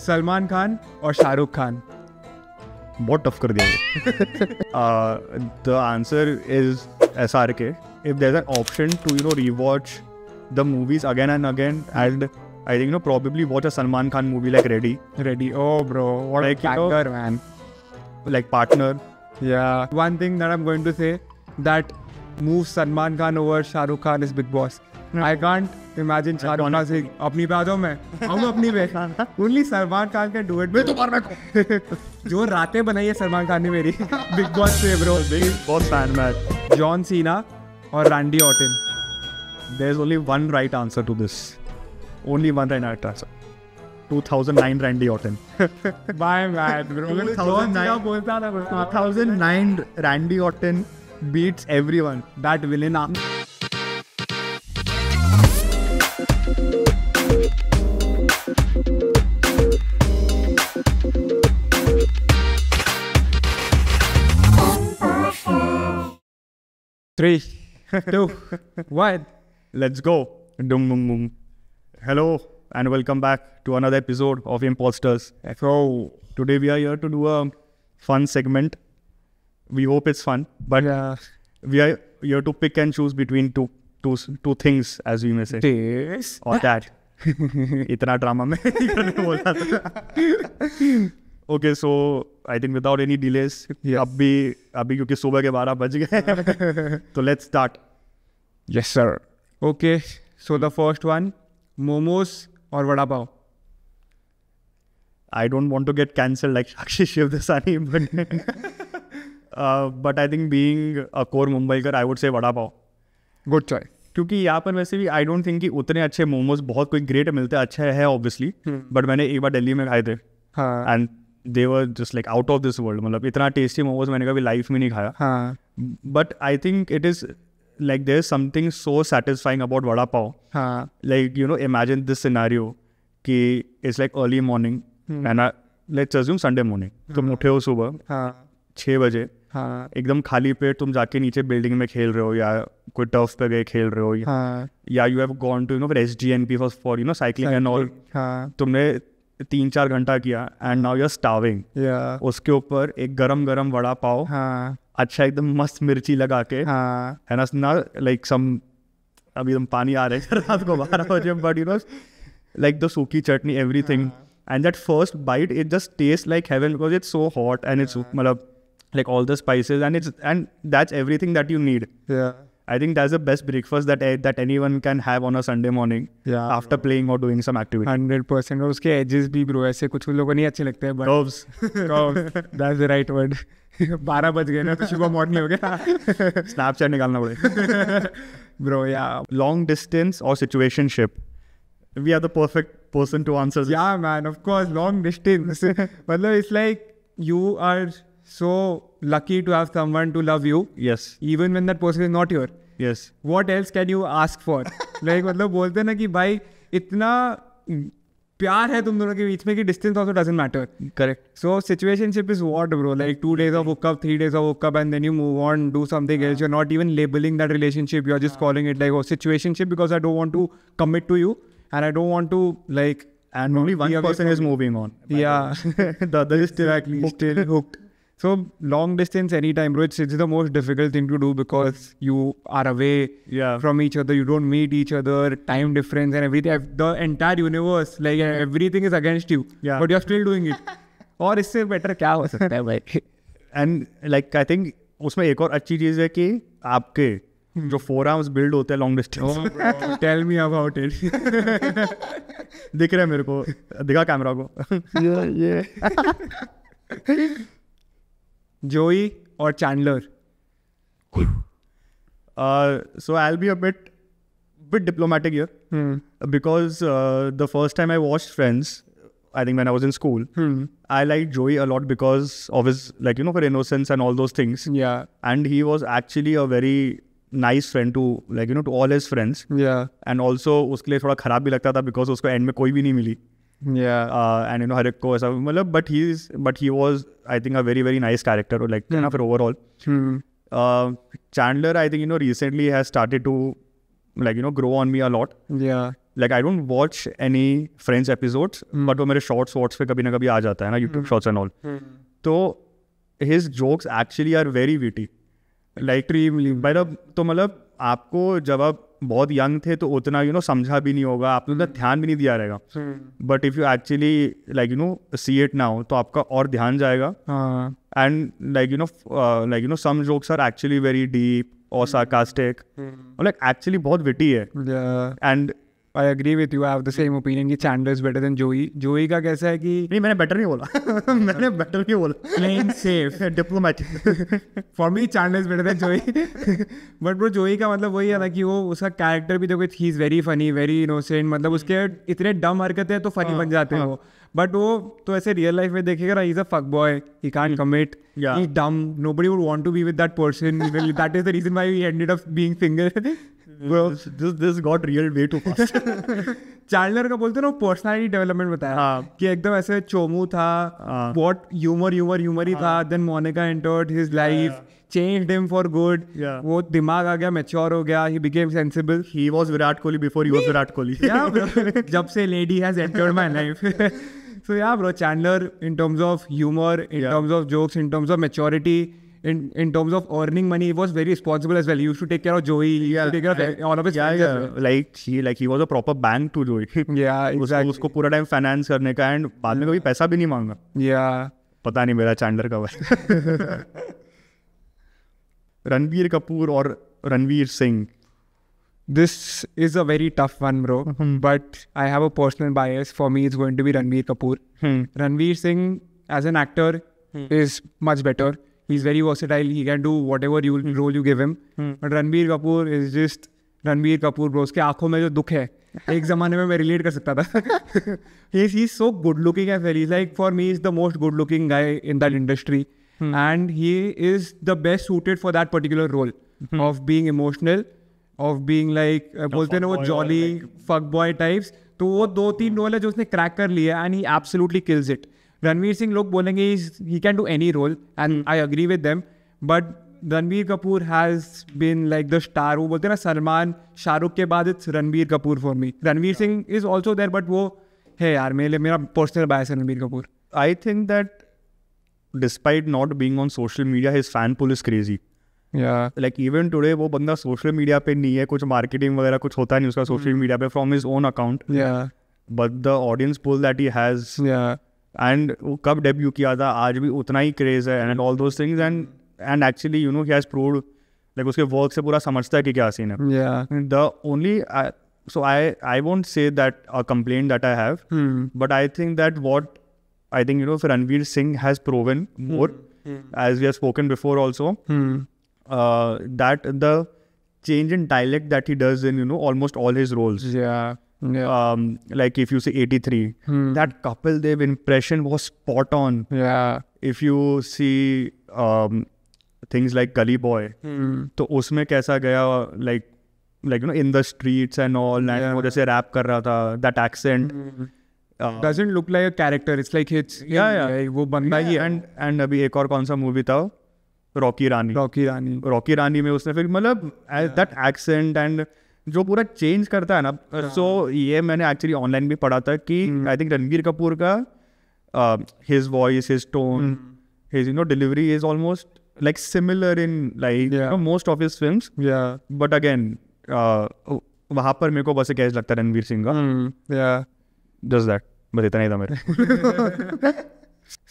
सलमान खान और शाहरुख खान? बहुत टफ कर दिया. The answer is SRK. If there's an option to rewatch the movies again and again, and I think probably watch a Salman Khan movie like Ready. Oh bro, what Like, a banger, man. Like Partner. Yeah. One thing that I'm going to say that moves Salman Khan over Shahrukh Khan is Big Boss. I can't imagine Shahrukh Khan saying, अपनी पे आ जाओ मैं आऊँगा अपनी पे. Only Salman Khan can do it. मैं तो मारना को. जो रातें बनाई है सलमान खान ने मेरी Big Boss से bro. Big Boss fan man. John Cena और Randy Orton. There's only one right answer to this. Only one right answer. 2009 Randy Orton. Bye man bro. 2009 बोलता था 2009 Randy Orton beats everyone. That villain. 3, 2, 1. Let's go. Dum dum dum. Hello and welcome back to another episode of Imposters. So today we are here to do a fun segment. We hope it's fun, but we are here to pick and choose between two things, as we may say. This or that. इतना drama में करने बोला था. Okay, so I think without any delays, अभी क्योंकि सुबह के 12 बज गए, तो let's start. Yes sir. Okay, so the first one, momos or vada pav? I don't want to get cancelled like Sakshi Shivdasani, but I think being a core Mumbaikar, I would say vada pav. Good choice. क्योंकि यहाँ पर वैसे भी आई don't think कि उतने अच्छे मोमोज बहुत कोई ग्रेट मिलते हैं. अच्छा है ऑब्वियसली, बट मैंने एक बार दिल्ली में खाए थे and they were just like out of this world. मतलब इतना टेस्टी मोमोज मैंने कभी लाइफ में नहीं खाया. But I think it is like there's something so satisfying about vada pav. Like imagine this scenario कि it's like early morning and let's assume Sunday morning. तुम उठे हो सुबह 6 बजे, एकदम खाली पेट तुम जाके नीचे बिल्डिंग में खेल रहे हो या कोई टर्फ पे गए खेल रहे हो या you have gone to for SGNP for cycling and all. तुमने 3-4 घंटा किया and now you're starving. उसके ऊपर एक गरम वड़ा पाव, अच्छा एकदम मस्त मिर्ची लगा के, है ना, लाइक सम अभी एकदम पानी आ रहा है रात को 12 बजे, बट like the सूखी चटनी, everything, and that first bite it just tastes like heaven because it's so hot and it's मतलब like all the spices and that's everything that you need. I think that's the best breakfast that anyone can have on a Sunday morning after playing or doing some activity. 100%. और उसके edges भी bro ऐसे कुछ लोगों को नहीं अच्छे लगते हैं, but curves, that's the right word. 12 बज गए ना तो सुबह मॉर्निंग हो गया. Snapchat निकालना पड़ेगा. Bro, yeah. Long distance or situationship? We are the perfect person to answer this. Yeah man, of course, long distance. मतलब it's like you are so lucky to have someone to love you. Yes. Even when that person is not here. Yes. What else can you ask for? Like मतलब बोलते हैं ना कि भाई इतना प्यार है तुम दोनों के बीच में कि distance also doesn't matter. Correct. So situationship is what bro? Like 2 days of hookup, 3 days of hookup, and then you move on, do something else. You're not even labeling that relationship. You're just calling it like situationship because I don't want to commit to you and I don't want to like. And only one person is moving on. Yeah. The other is still hooked. So long distance anytime bro, it's the most difficult thing to do because you are away from each other, you don't meet each other, time difference and everything, the entire universe, like everything is against you, but you're still doing it. और इससे better क्या हो सकता है भाई? And like I think उसमें एक और अच्छी चीज़ है कि आपके जो forearms build होते हैं long distance. Oh bro, tell me about it. दिख रहा है मेरे को, दिखा कैमरा को. Joey or Chandler? So I'll be a bit diplomatic here because the first time I watched Friends, I think when I was in school, I liked Joey a lot because of his for innocence and all those things. Yeah. And he was actually a very nice friend to to all his friends. Yeah. And also उसके लिए थोड़ा खराब भी लगता था because उसको end में कोई भी नहीं मिली. Yeah. And हर एक को ऐसा मतलब but he was I think a very very nice character like for overall. Chandler I think recently has started to grow on me a lot. Yeah. like I don't watch any Friends episodes, but वो मेरे shorts पे कभी ना कभी आ जाता है ना, YouTube shorts and all. तो his jokes actually are very witty. Like तो मतलब आपको जब आप बहुत यंग थे तो उतना समझा भी नहीं होगा, आपने उतना ध्यान भी नहीं दिया रहेगा. But if you actually like see it now तो आपका और ध्यान जाएगा. And like some jokes are actually very deep और sarcastic, like actually बहुत witty है. And I agree with you. I have the same opinion कि Chandler is better than Joey. Joey का कैसा है कि नहीं, मैंने better नहीं बोला. मैंने better नहीं बोला. Plain safe, diplomatic. For me, Chandler is better than Joey. But bro, Joey का मतलब वही है ना कि वो उसका character भी देखो, he is very funny, very innocent. मतलब उसके इतने dumb हरकतें हैं तो funny बन जाते हैं वो. But वो तो ऐसे real life में देखेगा ना, he's a fuck boy. He can't commit. He's dumb. Nobody would want to be with that person. That is the reason why he ended up being single. Bro, this got real way too fast. Chandler का बोलते ना personality development बताया कि एकदम ऐसे चोमू था, बहुत humour ही था. Then Monica entered his life, changed him for good. वो दिमाग आ गया, मैच्योर हो गया, he became sensible. He was Virat Kohli before he was Virat Kohli. Yeah bro, जब से lady has entered my life. So yeah bro, Chandler in terms of humor, in terms of jokes, in terms of maturity, in terms of earning money, he was very responsible as well. He used to take care of Joey, he used to take care of all of his friends as well. Like he was a proper bank to Joey. Yeah, exactly. उसको पूरा time finance करने का, and बाद में कभी पैसा भी नहीं मांगा. Yeah. पता नहीं मेरा चैंडलर का है. रणबीर कपूर और Ranveer Singh. This is a very tough one, bro. But I have a personal bias. For me, it's going to be Ranveer Kapoor. Ranveer Singh, as an actor, is much better. He's very versatile. He can do whatever role you give him. But Ranveer Kapoor is just Ranveer Kapoor, bro. उसके आँखों में जो दुख है, एक ज़माने में मैं relate कर सकता था. He's so good looking as well. He's like, for me, he's the most good looking guy in that industry. And he is the best suited for that particular role of being emotional, of being like बोलते हैं ना वो jolly fuck boy types. तो वो 2-3 role है जो उसने crack कर लिया, and he absolutely kills it. Ranveer Singh लोग बोलेंगे he can do any role, and I agree with them, but Ranveer Kapoor has been like the star. वो बोलते हैं ना सलमान शाहरुख के बाद it's Ranveer Kapoor for me. Ranveer Singh is also there, but वो है यार मेरा personal bias है Ranveer Kapoor. I think that despite not being on social media, his fan pool is crazy. Yeah. Like even today वो बंदा social media पे नहीं है, कुछ marketing वगैरह कुछ होता नहीं उसका social media पे from his own account. Yeah. But the audience pool that he has. Yeah. And वो कब डेब्यू किया था, आज भी उतना ही क्रेज है, and all those things, and actually he has proved, like उसके वर्क से पूरा समझता है कि क्या सीन है. Yeah. The only so I won't say that a complaint that I have, but I think that what I think if Ranveer Singh has proven more, as we have spoken before also, that the change in dialect that he does in almost all his roles. Yeah. Like if you say 83, that Kapil Dev impression was spot on. Yeah. If you see things like Gully Boy, तो उसमें कैसा गया, like in the streets and all, and वो जैसे rap कर रहा था, that accent doesn't look like a character, it's like it's वो बंदा ही है. And अभी एक और कौन सा मूवी था, रॉकी रानी में उसने फिर मतलब that accent and जो पूरा चेंज करता है ना. सो ये मैंने एक्चुअली ऑनलाइन भी पढ़ा था कि आई थिंक रणबीर कपूर का his voice, his tone, his delivery is almost like similar in like most of his films. But again वहाँ पर मेरे को बस कैसे लगता है रणवीर सिंह का. जस्ट दैट, बस इतना ही था मेरे.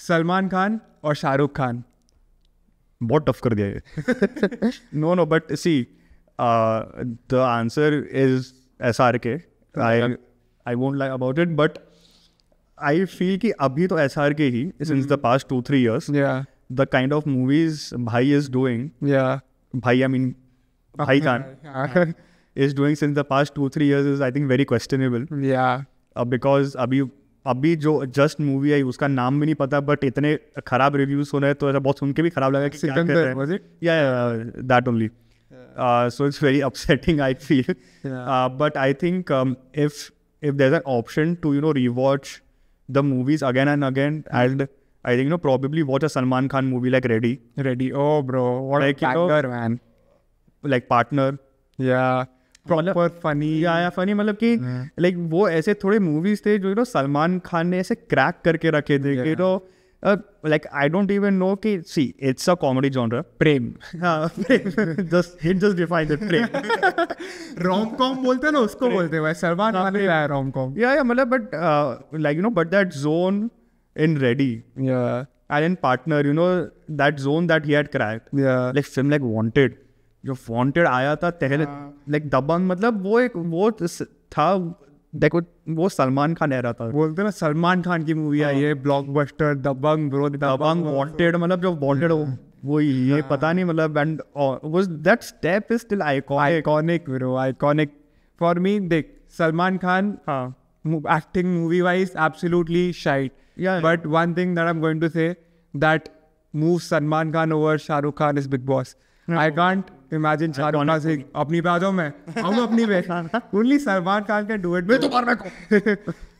सलमान खान और शाहरुख खान बहुत टफ कर दिया ये. No but see, the answer is SRK. I won't lie about it, but I feel कि अभी तो SRK he since the past 2-3 years. The kind of movies Bhai is doing. Bhai, I mean Bhai Khan is doing since the past 2-3 years is I think very questionable. Because अभी जो just movie आई उसका नाम भी नहीं पता, but इतने खराब reviews हो रहे हैं तो ऐसा बहुत सुन के भी खराब लगा कि क्या कर रहे हैं. Yeah, that only. So it's very upsetting, I feel. But I think if there's an option to rewatch the movies again and again, and I think probably watch a Salman Khan movie like Ready. Oh bro, what like, a banger, man. Like Partner. Yeah. Proper funny या funny मतलब कि like वो ऐसे थोड़े movies थे जो सलमान खान ने ऐसे क्रैक करके रखे थे कि like I don't even know कि see it's a comedy genre Prem just define it Prem rom com बोलते हैं ना उसको बोलते हैं भाई सलमान खान ने लाया रोम कॉम या मतलब but like but that zone in Ready and in Partner that zone that he had cracked like film like Wanted जो Wanted आया था पहले like दबंग मतलब वो था देखो वो सलमान खान era था बोलते ना सलमान खान की मूवी आई है ब्लॉकबस्टर दबंग ब्रो दबंग वांटेड मतलब जो वांटेड वो ये पता नहीं मतलब and was that step is still iconic bro iconic for me देख Salman Khan acting movie wise absolutely shite but one thing that I'm going to say that moves Salman Khan over Shah Rukh Khan is Big Boss. I can't imagine Shah Rukh Khan saying अपनी पे आ जाओ मैं आऊँ अपनी पे only Salman Khan can do it. मैं तो मारना को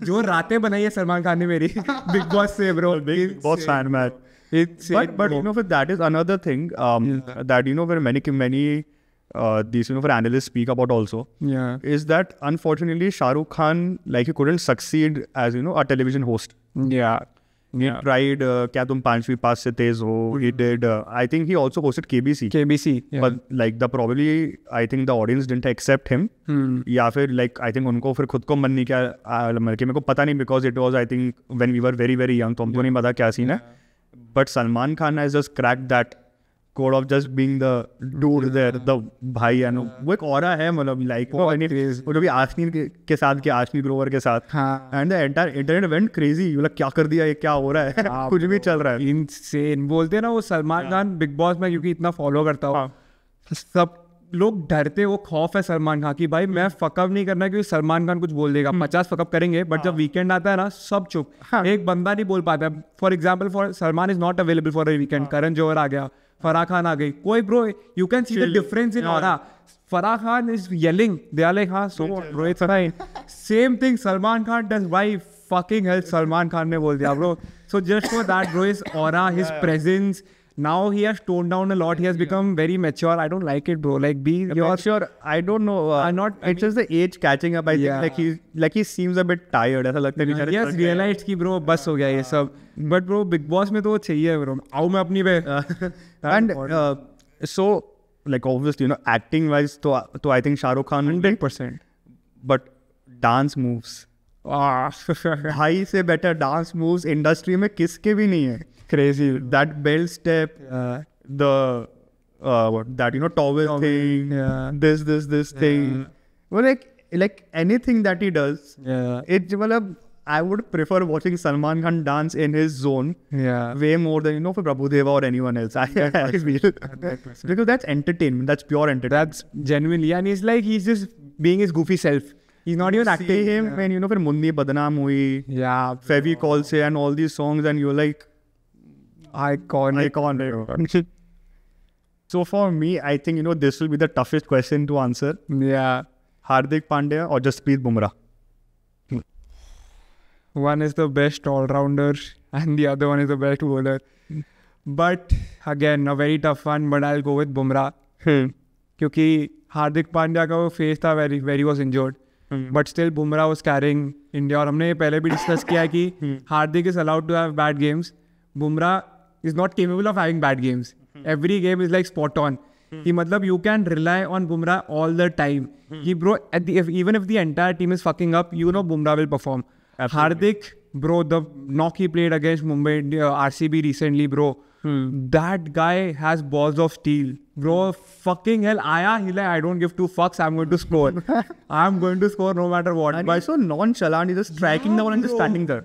जो रातें बनाई है सलमान खान ने मेरी Big Boss से bro. Big Boss fan man. But that is another thing that where many these for analysts speak about also is that unfortunately Shah Rukh Khan like he couldn't succeed as a television host. He tried क्या तुम पांचवी पास से तेज हो. He did I think he also hosted KBC but like the probably I think the audience didn't accept him या फिर like I think उनको फिर खुद को मन नहीं किया मेरे को पता नहीं because it was I think when we were very young तो हमको नहीं पता क्या सीन है. But Salman Khan has just cracked that code of just being the dude there, the भाई है वो एक ऑरा है मतलब like वो जो भी आशनी के साथ के आशनी ग्रोवर के साथ and the entire internet went crazy मतलब क्या कर दिया ये क्या हो रहा है कुछ भी चल रहा है insane बोलते हैं ना वो सलमान खान बिग बॉस में क्योंकि इतना फॉलो करता हूँ सब लोग डरते वो खौफ है सलमान खान की भाई मैं फकअप नहीं करना क्योंकि सलमान खान कुछ बोल देगा 50 फकअप करेंगे बट जब वीकेंड आता है ना सब चुप एक बंदा नहीं बोल पाता for example for Salman is not available for a weekend Karan Johar आ गया फराह खान आ गई कोई bro you can see the difference in aura Farah Khan is yelling they are like हाँ so bro it's fine same thing Salman Khan does why fucking help Salman Khan ने बोल दिया bro so just for that bro his aura his presence now he has toned down a lot. He has become very mature. I don't like it, bro. Like, sure. I don't know. It's just the age catching up. I think like he seems a bit tired. ऐसा लगता है. He has realized कि bro बस हो गया ये सब. But bro Big Boss में तो वो चाहिए bro. आओ मैं अपनी पे. And so like obviously acting wise तो I think Shah Rukh Khan 100%. But dance moves. भाई से better dance moves industry में किसके भी नहीं है. Crazy. That bell step, the that towel thing, this thing. Well, like anything that he does, it's well, I would prefer watching Salman Khan dance in his zone, way more than for Prabhu Deva or anyone else. I feel because that's entertainment. That's pure entertainment. That's genuinely, and he's like he's just being his goofy self. He's not even acting. See him when फिर मुन्नी बदनाम हुई, Fevicol से and all these songs, and you're like. Iconic. So for me, I think this will be the toughest question to answer. Hardik Pandya or Jasprit Bumrah? One is the best all-rounder and the other one is the best bowler. But again, a very tough one. But I'll go with Bumrah. क्योंकि हार्दिक पांड्या का वो face था very was injured. But still Bumrah was carrying India. और हमने ये पहले भी discuss किया है कि हार्दिक is allowed to have bad games. Bumrah is not capable of having bad games. Every game is like spot on. He matlab you can rely on Bumrah all the time. He bro even if the entire team is fucking up, Bumrah will perform. Absolutely. Hardik bro, the knock he played against Mumbai RCB recently bro. That guy has balls of steel. Bro, fucking hell, I don't give two fucks. I'm going to score. I'm going to score no matter what. And he's so nonchalant. He's just striking the one and just standing there.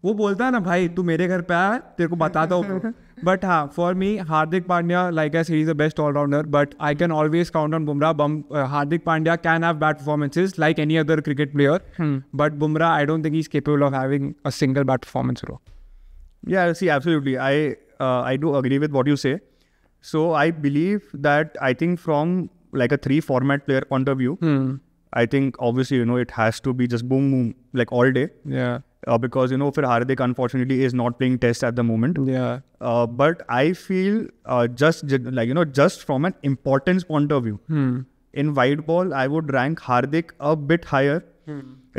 वो बोलता है ना भाई तू मेरे घर पे आया तेरे को बताता हूँ बट हाँ for me Hardik Pandya like I said is the best allrounder but I can always count on Bumrah Hardik Pandya can have bad performances like any other cricket player but Bumrah I don't think he is capable of having a single bad performance bro Yeah, see, absolutely. I do agree with what you say. So I believe that I think from like a 3 format player point of view, I think obviously it has to be just boom like all day. Because for Hardik unfortunately is not playing test at the moment. But I feel just like just from an importance point of view, in white ball, I would rank Hardik a bit higher.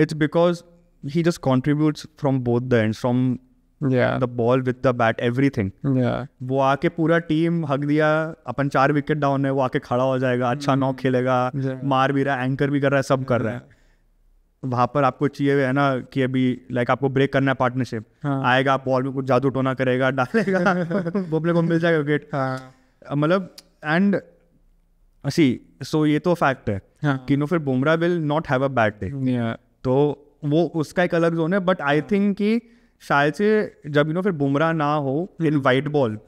It's because he just contributes from both the ends, from the ball with the bat, everything. वो आके पूरा team हक दिया, अपन 4 wicket down है, वो आके खड़ा हो जाएगा, अच्छा नॉक खेलेगा, मार भी रहा है, एंकर भी कर रहा है, सब कर रहा है. वहाँ पर आपको चाहिए है ना कि अभी लाइक आपको ब्रेक करना है पार्टनरशिप, आएगा बॉल में कुछ जादू टोना करेगा, डालेगा, वो अपने को मिल जाएगा विकेट. मतलब एंड सी सो ये तो फैक्ट है कि नो फिर Bumrah will not have a bad day, तो वो उसका एक अलग जोन है. बट आई थिंक कि शायद से जब फिर बुमराह ना हो इन वाइट बॉल,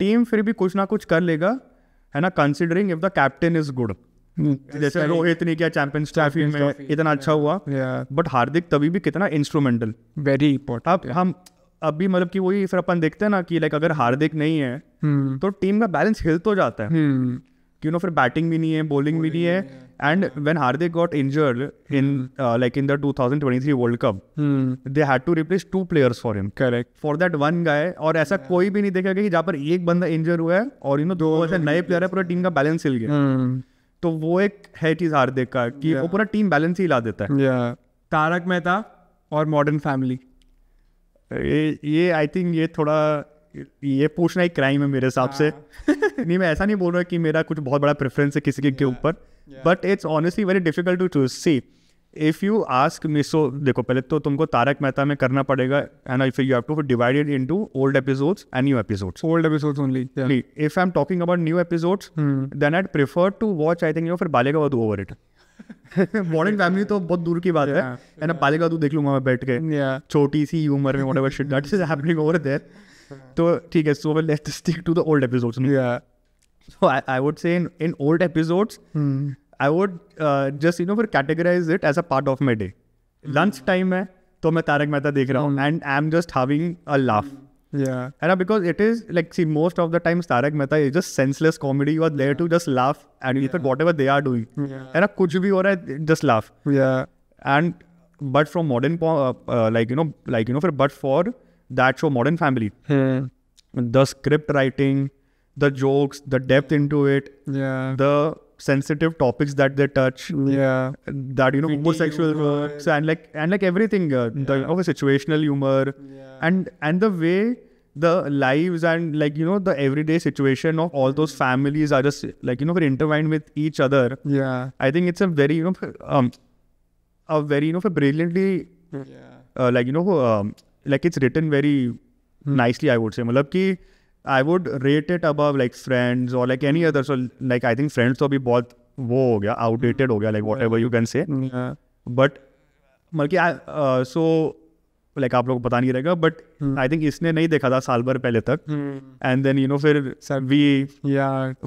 टीम फिर भी कुछ ना कुछ कर लेगा, है ना, considering if the captain is good. जैसे रोहित ने किया चैंपियंस ट्रॉफी में, इतना अच्छा हुआ, बट हार्दिक तभी भी कितना इंस्ट्रूमेंटल, वेरी इंपॉर्टेंट. अब हम अभी मतलब कि वही फिर अपन देखते हैं ना कि लाइक अगर हार्दिक नहीं है तो टीम का बैलेंस हिल तो जाता है, कि फिर बैटिंग भी नहीं है, बॉलिंग भी नहीं है. And when Hardik got injured in like in the 2023 world cup, they had to replace 2 players for him, correct, for that one guy. और ऐसा कोई भी नहीं देखेगा कि जहाँ पर एक बंदा इंजर हुआ है और 2 ऐसे नए प्लेयर है, पूरा टीम का बैलेंस हिल गया. तो वो एक है चीज हार्दिक का कि वो पूरा टीम बैलेंस ही ला देता है. तारक मेहता और मॉडर्न फैमिली, ये आई थिंक ये थोड़ा ये पूछना एक क्राइम है मेरे हिसाब से. नहीं, मैं ऐसा नहीं बोल रहा कि मेरा कुछ बहुत बड़ा प्रेफरेंस है किसी के ऊपर, but it's honestly very difficult to choose. See if you ask me, so देखो पहले तो तुमको तारक मेहता में करना पड़ेगा, and if you have to divide it into old episodes and new episodes. Old episodes only. If I am talking about new episodes, then I prefer to watch I think फिर बालेगा वधू over it. Modern family तो बहुत दूर की बात है ना, बालेगा वधू देख लूंगा मैं बैठ के, छोटी सी ह्यूमर में, whatever shit that is happening over there. तो ठीक है, so let's stick to the old episodes. So I would say in old episodes, I would just for categorize it as a part of my day. Lunch time है तो मैं तारक मेहता देख रहा हूँ and I'm just having a laugh. And because it is like, see, most of the times Tarak Mehta is just senseless comedy. You are there to just laugh and you whatever they are doing. है ना, कुछ भी हो रहा है, just laugh. And but from modern but for that show Modern Family, the script writing, the jokes, the depth into it, the sensitive topics that they touch, that homosexual works and like everything, the situational humor, and the way the lives and the everyday situation of all those families are just very intertwined with each other. I think it's a very brilliantly it's written very nicely, I would say. मतलब कि I would rate it above like Friends or like any other. So like I think Friends तो भी बहुत वो हो गया, outdated हो गया, like whatever you can say. But मतलब कि so like आप लोग को पता नहीं रहेगा, but I think इसने नहीं देखा था साल भर पहले तक, and then फिर we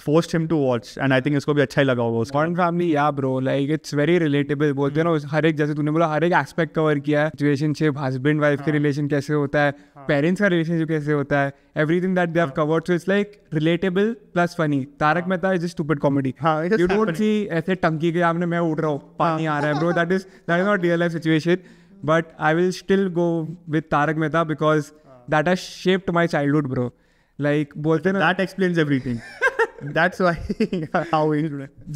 forced him to watch, and I think इसको भी अच्छा ही लगा होगा उसको. Modern Family, bro, like it's very relatable. बोलते हैं ना, हर एक, जैसे तूने बोला, हर एक एस्पेक्ट कवर किया है. रिलेशनशिप, हस्बैंड वाइफ के रिलेशन कैसे होता है, पेरेंट्स का रिलेशनशिप कैसे होता है, everything that they have covered. So it's like relatable plus funny. Tarak Mehta is just stupid comedy. You don't see ऐसे टंकी के सामने मैं उड़ रहा हूँ, पानी आ रहा है, bro. That is not real life situation. But I will still go with Tarak Mehta because that has shaped my childhood, bro. Like, bolte na, that explains everything. That's why how he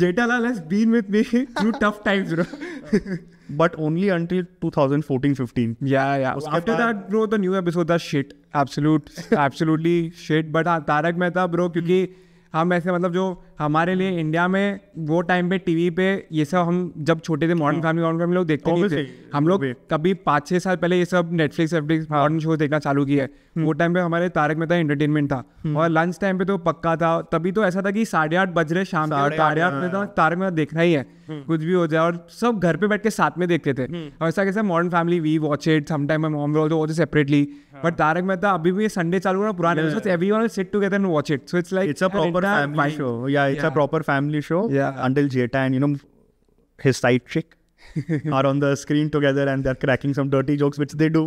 Jethalal has been with me through tough times, bro. But only until 2014-15. Yeah. After that, bro, the new episodes are shit. Absolutely shit. But Tarak Mehta, bro, क्योंकि हम ऐसे मतलब जो हमारे लिए India में वो time पे टीवी पे ये सब हम जब छोटे थे, मॉडर्न फैमिली लोग देखते नहीं थे. हम लोग कभी 5-6 साल पहले ये सब नेटफ्लिक्स मॉडर्न शो देखना चालू किया है. वो टाइम पे हमारे तारक मेहता एंटरटेनमेंट था, और लंच टाइम पे तो पक्का था. तभी तो ऐसा था कि 8:30 बज रहे शाम के, 8:30 में तो तारक मेहता देखना ही है, कुछ भी हो जाए, और सब घर पे बैठ के साथ में देखते थे. और ऐसा कैसा modern family we watch it sometime, my mom will watch it separately. But Tarak Mehta अभी भी संडे चालू हो पुराने episodes, everyone will sit together and watch it. So it's like it's a proper family show. It's a proper family show. Until Jeta and his side chick are on the screen together and they're cracking some dirty jokes, which they do,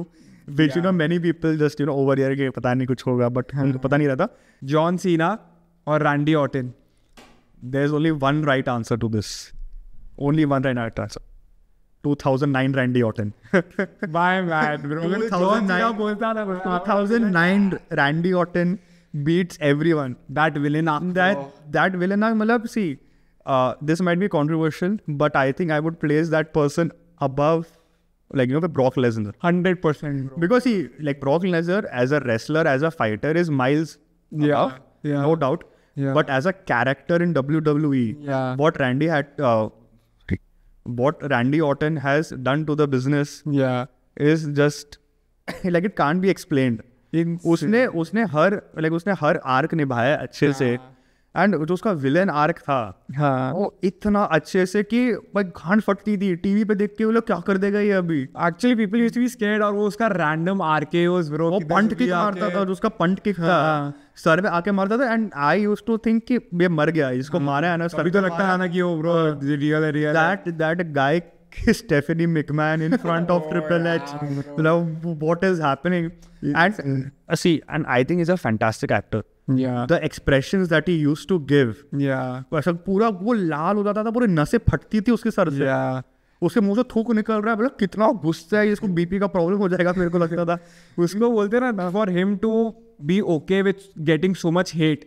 which many people just over here के पता नहीं कुछ होगा, but उनको पता नहीं रहता. John Cena और Randy Orton. There's only one right answer to this. Only one right answer. 2009 Randy Orton. My man, bro. 2009 Randy Orton beats everyone. That villain. That villain, मतलब see, this might be controversial, but I think I would place that person above, like, you know, Brock Lesnar. 100%. Because he, like, Brock Lesnar as a wrestler, as a fighter, is miles above, no doubt. Yeah. But as a character in WWE, what Randy Orton has done to the business is just like it can't be explained. उसने हर arc निभाया अच्छे से, and जो उसका villain arc था वो इतना अच्छे से कि भाई घान फटती थी टीवी पे देख के, वो लोग क्या कर देगा ये अभी. Actually people used to be scared. और वो उसका रैंडम आरकेओस ब्रो, वो पंट किक मारता था, उसका पंट किक था सर पे आके मारता था, and I used to think कि ये मर गया, इसको मारा है ना सर. अभी तो लगता है ना कि वो bro real that guy Stephanie McMahon in front of Triple H. What is happening? And and I think he's a fantastic actor. Yeah. The expressions that he used to give. Yeah. ऐसा पूरा वो लाल हो जाता था, पूरी नसें फटती थी उसके सर से. Yeah. उसके मुंह से थूक निकल रहा है, मतलब कितना गुस्सा है, इसको बीपी का प्रॉब्लम हो जाएगा मेरे को लगता था. उसको बोलते ना, for him to be okay with getting so much hate.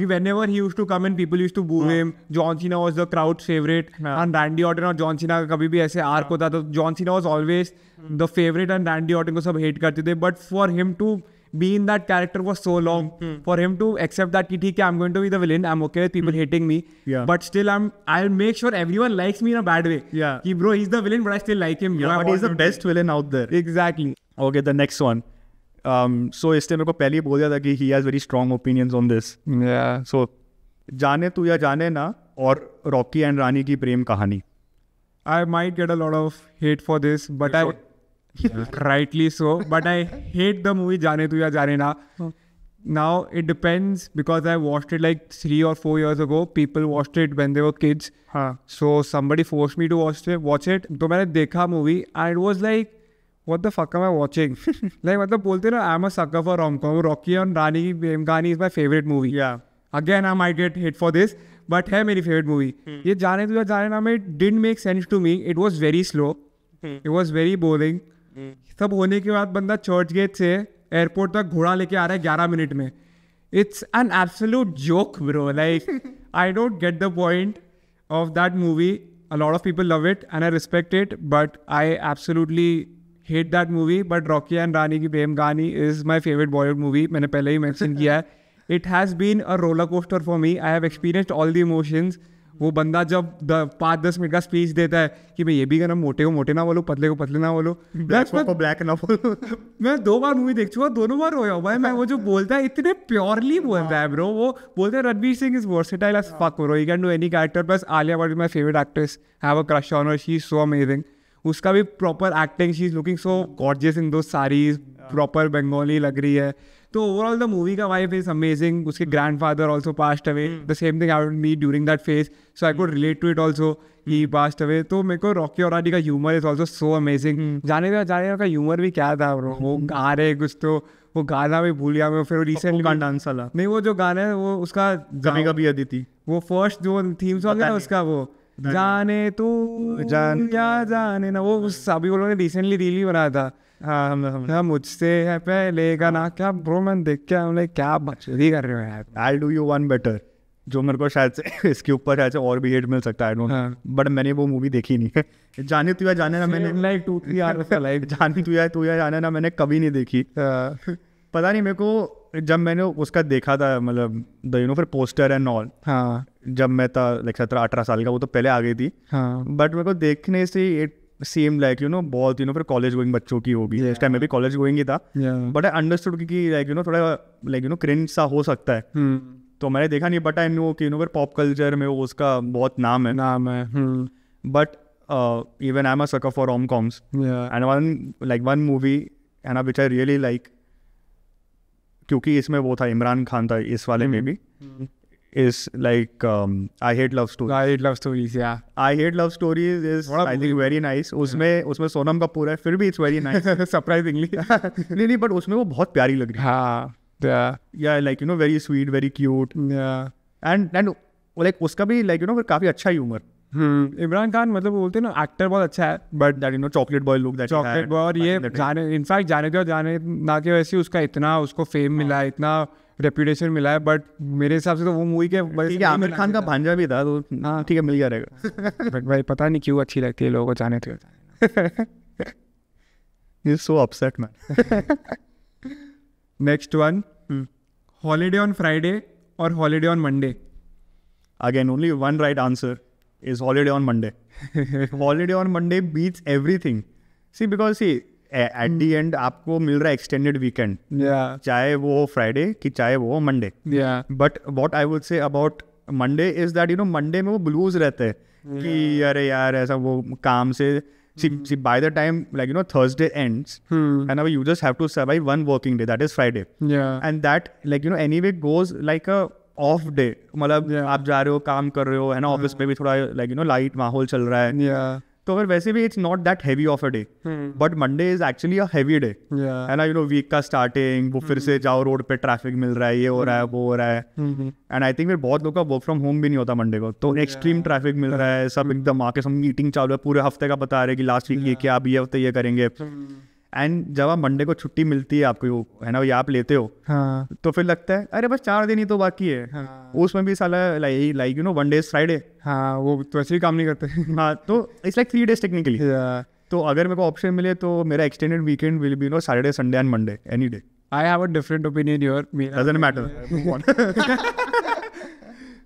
Whenever he used to come in, people used to boo him. John Cena was the crowd's favorite. And Randy Orton और John Cena का कभी भी ऐसे arc होता तो John Cena was always the favorite and Randy Orton को सब hate करते थे. But for him to be in that character was so long. For him to accept that कि ठीक है, I'm going to be the villain. I'm okay with people hating me. But still I'll make sure everyone likes me in a bad way. कि bro, he's the villain, but I still like him. But he's the best villain out there. Exactly. Okay, the next one. So इसने मेरे को पहले ही बोल दिया था कि he has very strong opinions on this. Yeah. So जाने तू या जाने ना और रॉकी एंड रानी की प्रेम कहानी. I might get a lot of hate for this, but rightly so. But I hate the movie जाने तू या जाने ना. Now it depends, because I watched it like 3 or 4 years ago. People watched it when they were kids. So somebody forced me to watch it. तो मैंने देखा movie and it was like, what the fuck am I watching? Like, मतलब बोलते ना, I'm a sucker for rom-com. Rocky and Rani की प्रेम कहानी is my favorite movie. Yeah. Again, I might get hate for this, but है मेरी favorite movie. ये जाने तुझे जाने ना में didn't make sense to me. It was very slow. It was very boring. सब होने के बाद बंदा चर्च गेट से एयरपोर्ट तक घोड़ा लेके आ रहा है 11 मिनट में. It's an absolute joke, bro. Like, I don't get the point of that movie. A lot of people love it and I respect it, but I absolutely hate that movie. But Rocky and Rani की प्रेम कहानी is my favorite Bollywood movie. मैंने पहले ही mention किया है. It has been a roller coaster for me. I have experienced all the emotions. वो बंदा जब 5-10 minute का स्पीच देता है कि मैं ये भी करना, मोटे को मोटे ना बोलो, पतले को पतले ना बोलो, ब्लैक ना बोलो. मैं 2 बार मूवी देख चुका, दोनों बार रोया भाई मैं. वो जो बोलता है इतने प्योरली बोलता है ब्रो. वो बोलते हैं Ranveer Singh is versatile as fuck bro. He can do any character. Plus Alia Bhatt is my favourite actress. Have a crush on her. She is so amazing. उसका भी proper acting. She is looking so gorgeous in those saris. Proper Bengali लग रही है. तो overall the movie का vibe is amazing. उसके grandfather also passed away. The same thing I me during that phase. So I could relate to it also. He passed away. तो मेरे को रॉकी और रानी का humour is also so amazing. जाने का humour भी क्या था ब्रो. वो गा रहे कुछ, तो वो गाना भी भूल गया मैं. फिर रिसेंटली डांस वाला नहीं, वो जो गाना है वो उसका कभी कभी अदिति, वो फर्स्ट जो थीम सॉन्ग है उसका, वो जाने तू या जाने ना, वो सभी लोगों ने रिसेंटली रील बनाया था. हाँ मुझसे है पहले का ना. क्या ब्रो, मैंने देख के हमने क्या बकचोदी कर रहे हो यार. I'll do you one better, जो मेरे को शायद से इसके ऊपर शायद से और भी हेट मिल सकता है. बट मैंने वो मूवी देखी नहीं है. जाने तू या जाने ना मैंने लाइक 2-3 आवर्स का लाइफ. जाने तू या जाने ना मैंने कभी नहीं देखी. पता नहीं मेरे को, जब मैंने उसका देखा था, मतलब फिर पोस्टर एंड ऑल, हाँ जब मैं था लाइक 17-18 साल का, वो तो पहले आ गई थी. हाँ. बट मेरे को देखने से इट सेम लाइक बहुत फिर कॉलेज गोइंग बच्चों की होगी. इस टाइम में भी कॉलेज गोइंग ही था. बट आई अंडरस्टूड कि लाइक थोड़ा लाइक क्रिंज सा हो सकता है. तो मैंने देखा नहीं. बट आई नो कि फिर पॉप कल्चर में उसका बहुत नाम है. But even I am a sucker for rom coms and one movie and which I really like, क्योंकि इसमें वो था, इमरान खान था इस वाले में भी, is like I hate love stories. I hate love stories, yeah. I hate love stories is I think very nice. उसमें सोनम कपूर है, फिर भी it's very nice. Surprisingly. नहीं बट उसमें वो बहुत प्यारी लग रही है. हाँ. Yeah, like very sweet, very cute. Yeah. And like उसका भी like फिर काफी अच्छा ह्यूमर. इमरान खान मतलब बोलते हैं ना, एक्टर बहुत अच्छा है. But that chocolate boy look, that chocolate boy. और ये जाने, इनफैक्ट जाने ना के वैसे उसका इतना उसको फेम मिला, इतना रेपुटेशन मिला है, बट मेरे हिसाब से तो वो मूवी के ठीक है, आमिर खान का भांजा भी था तो हाँ ठीक है मिल गया रहेगा। बट भाई पता नहीं क्यों अच्छी लगती है लोगों को, जाने तो He is so upset man. Next one, holiday on Friday और holiday on Monday. Again, only one right answer is holiday on Monday. Holiday on Monday beats everything. See, because see, at the end आपको मिल रहा है extended weekend. Yeah. चाहे वो हो Friday कि चाहे वो हो Monday. Yeah. But what I would say about Monday is that Monday में वो blues रहते हैं कि अरे यार ऐसा वो काम से see by the time Thursday ends and now you just have to survive one working day, that is Friday. Yeah. And that anyway goes like a of day, मतलब आप जा रहे हो काम कर रहे हो है ना, ऑफिस में भी थोड़ा लाइट माहौल चल रहा है, तो फिर वैसे भी it's not that heavy of a day, but Monday is actually a heavy day है ना, वीक का स्टार्टिंग, वो फिर से जाओ रोड पे ट्रैफिक मिल रहा है, ये हो रहा है वो हो रहा है, एंड आई थिंक फिर बहुत लोग का वर्क फ्रॉम होम भी नहीं होता मंडे को, तो एक्सट्रीम ट्रैफिक मिल रहा है, सब एकदम आके सब मीटिंग चालू है, पूरे हफ्ते का बता रहे कि लास्ट वीक ये क्या, अब ये हफ्ते ये करेंगे, एंड जब आप मंडे को छुट्टी मिलती है आपको है ना, ये आप लेते हो, हाँ, तो फिर लगता है अरे बस 4 दिन ही तो बाकी है, हाँ, उसमें भी साला लाइक वन डे फ्राइडे, हाँ, वो तो वैसे ही काम नहीं करते हाँ, तो इट्स लाइक 3 days टेक्निकली, तो अगर मेरे को ऑप्शन मिले तो मेरा extended weekend will be Saturday Sunday and Monday any day. I have a different opinion your, doesn't matter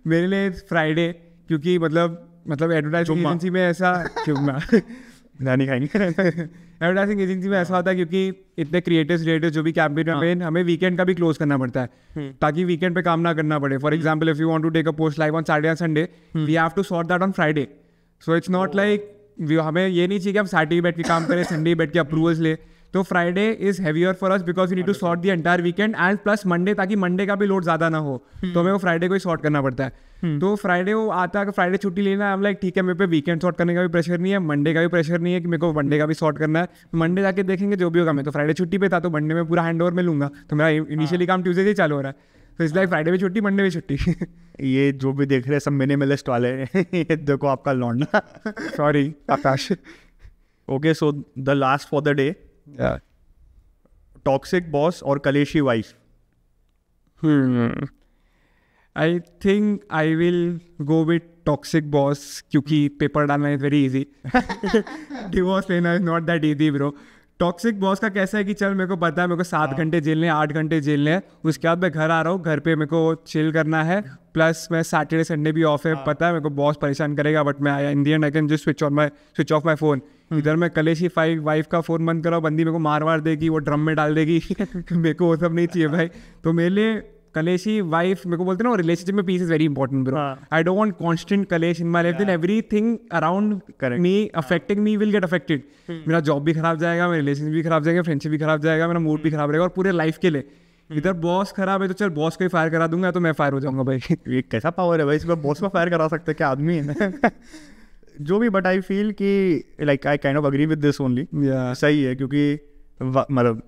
मेरे लिए फ्राइडे, क्योंकि मतलब एडवर्टाइजिंग एजेंसी में ऐसा नहीं खाएंगे एडवर्टाइजिंग एजेंसी में ऐसा होता है क्योंकि इतने क्रिएटिव जो भी कैंपेन हमें वीकेंड का भी क्लोज करना पड़ता है ताकि वीकेंड पे काम ना करना पड़े। For example if you want to take a post live on Saturday and Sunday, we have to sort that on Friday, so it's not like हमें ये नहीं चाहिए कि हम सैटरडे बैठ के काम करें, संडे बैठ के अप्रूवल्स ले, तो Friday is heavier for us because you need to sort the entire weekend and plus Monday, ताकि मंडे का भी लोड ज़्यादा ना हो, तो हमें वो फ्राइडे को ही सॉर्ट करना पड़ता है। तो फ्राइडे वो आता है कि फ्राइडे छुट्टी लेना है, हम लाइक ठीक है, मेरे पे वीकेंड सॉर्ट करने का भी प्रेशर नहीं है, मंडे का भी प्रेशर नहीं है कि मेरे को मंडे का भी सॉर्ट करना है, मंडे जाके देखेंगे जो भी होगा। मैं तो फ्राइडे छुट्टी पे था तो मंडे में पूरा हैंड ओवर में लूँगा, तो मेरा इनिशियली काम ट्यूजडे से चालू हो रहा है, तो इसलिए फ्राइडे भी छुट्टी मंडे भी छुट्टी ये जो भी देख रहे हैं सब मिनिमलिस्ट वाले ये देखो आपका लौंडा sorry Akash. Okay, so the last for the day, toxic boss और कलेशी wife. I think I will go with toxic boss, क्योंकि पेपर डालना इज वेरी इजी, डिवोर्स लेना is not that easy bro. Toxic boss का कैसा है कि चल मेरे को पता है मेरे को 7 घंटे झेलने हैं, 8 घंटे झेलने हैं, उसके बाद मैं घर आ रहा हूँ, घर पे मेरे को चिल करना है, प्लस मैं सैटरडे संडे भी ऑफ है, पता है मेरे को बॉस परेशान करेगा, बट मैं in the and I can just switch of my phone. इधर मैं कलेशी वाइफ का फ़ोन बंद कराऊँ, बंदी मेरे को मार देगी, वो ड्रम में डाल देगी मेरे को वो सब नहीं चाहिए भाई। तो मेरे लिए कलेशी वाइफ, मेरे को बोलते हैं ना, रिलेशनशिप में peace is very important bro. I don't want constant कलेश in my life, then everything around me affecting me will get affected. मेरा जॉब भी खराब जाएगा, मेरे रिलेशन भी खराब जाएगा, फ्रेंडशिप भी खराब जाएगा, मेरा मूड भी खराब रहेगा, और पूरे लाइफ के लिए। इधर बॉस खराब है तो चल बॉस को ही फायर करा दूंगा, तो मैं फायर हो जाऊंगा भाई। ये कैसा पावर है भाई, इसको बॉस को फायर करा सकते हैं क्या आदमी है जो भी, बट आई फील कि like I kind of agree with this only, सही है, क्योंकि मतलब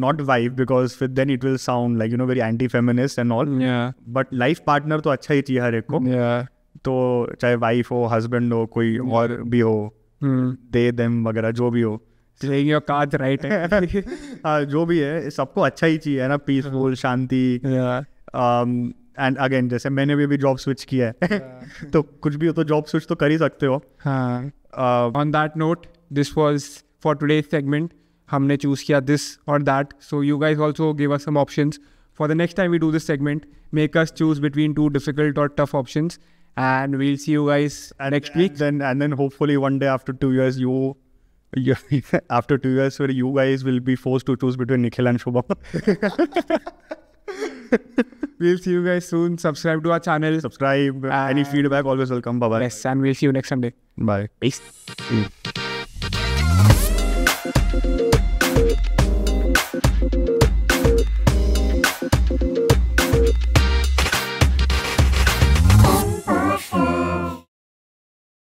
not wife because then it will sound like very anti-feminist and all, but life partner तो अच्छा ही चाहिए हर एक को, तो चाहे वाइफ हो, हस्बैंड हो, कोई और भी हो, दे देम वगैरह जो भी हो, your cards right है हाँ, जो भी है सबको अच्छा ही चाहिए है ना, पीसफुल, शांति। एंड अगेन जैसे मैंने भी जॉब स्विच किया है तो कुछ भी हो तो जॉब स्विच तो कर ही सकते हो। On that note, this was for today's segment, हमने चूज किया दिस और that, so you guys also give us some options for the next time we do this segment, make us choose between 2 difficult or tough options, and we'll see you guys next week. And then hopefully one day after 2 years after 2 years where you guys will be forced to choose between Nikhil and Shubham. We'll see you guys soon. Subscribe to our channel. Subscribe. Any feedback always welcome. Bye bye. Yes, and we'll see you next Sunday. Bye. Peace.